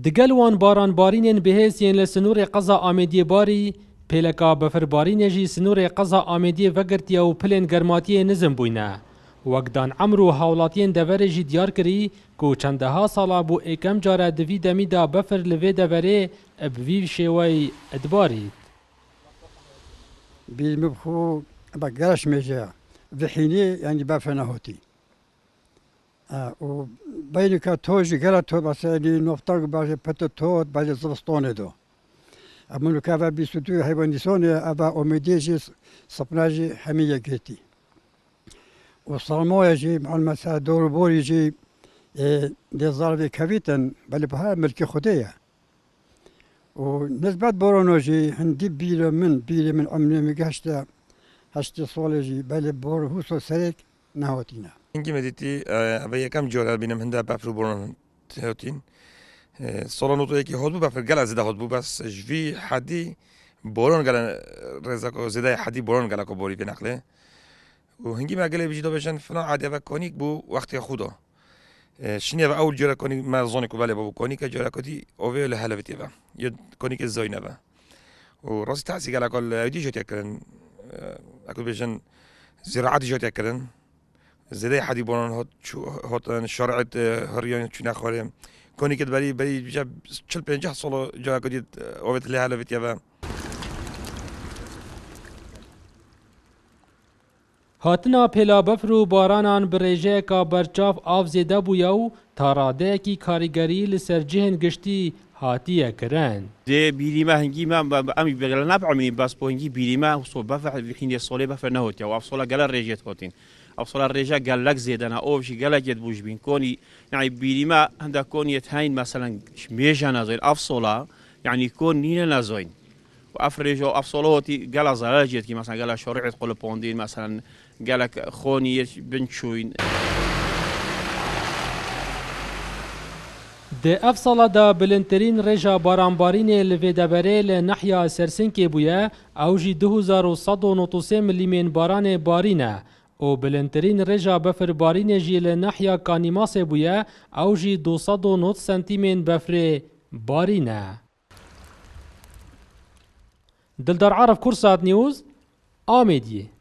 دگل وان باران بارینین بهیس ین لسنور قضا آمیدی باری پیلکا بفربارین جی سنور قضا آمیدی وگرتیا و پلین گرماتی نزم بوینه. وقدان عمرو حولاتین دوره جی دیار کری که چندها سالا بو ایکم جاره دوی دمی دا بفر لوی دوره ابوی شوی ادبارید. بیمبخو بگرش میشه وحینی یعنی بفنه هاتی. و بینی که توجی گرد تو بسیاری نفتاق باشه پت تو باشه زبستانه دو. امونو که و بیستوی حیوانیسونه ابا امیدیجی سپناجی همیه گیتی. و سلمایه جی مثلا دور بوری جی دیزاروی کویتن ولی به هر ملک خودیه. و نسبت برانو جی هندی بیل من امنی میگشته 8 سال جی ولی بر حوصله سرک نهاتینه. اینکه مدیتی اولی یکم جوره بینم هنده بفرو بران تهاتین. سالانو تو یکی هات بود بفر گل زده هات بود بس جوی حدی بران گل رزاق زده حدی بران گل کو بوری بنقله. و هنگی مقاله بیشتر بشن فلان عادی و کانیک بو وقتی خدا. شنیه و اول جوره کانیک مرزانی کو بله بابو کانیک جوره کدی اویل حلوتی و یا کانیک زاینه و. و راستی تحصیل گل کل ایدی جوتی کردن. اکو بشن زراعتی جوتی کردن. زده حدی بران هات شرعت هریان چی نخوریم. کانیک بری بیشتر 40-50 سال جوره کدی اویل حلوتی و. هاتنا پیلا بفرو بارانان بریجه که برچاف آف زیده بویو تاراده کی کاریگری لسر جهن گشتی هاتیه کرن. ده بیریمه هنگی ما امی بغل نبعمنی بس با هنگی بیریمه وصل بفع بخینی ساله بفع نهوتی و افصال گل ریجت هاتین. افصال ریجه گلک زیدن آوشی گلک جد بوج بین کنی يعني بیریمه هنده کنیت هین مثلا میشه نزاین افصالا يعني کن نینه نزاین. وافرج وافصلوتي قال زلاجت كي مثلا قال شرعت قل بوندين مثلا قالك خوني بنشوين ده افصلا دا بلنترین رجا بارانبارین لویدبره لنحیا سرسنکی بویا او جی 2193 ملیمین باران بارینه او بلنترین رجا بفر بارین جی لنحیا کانیماس بویا او جی 209 سنتیمین بفر بارینه. دلدار عرف كورسات نيوز آميدية.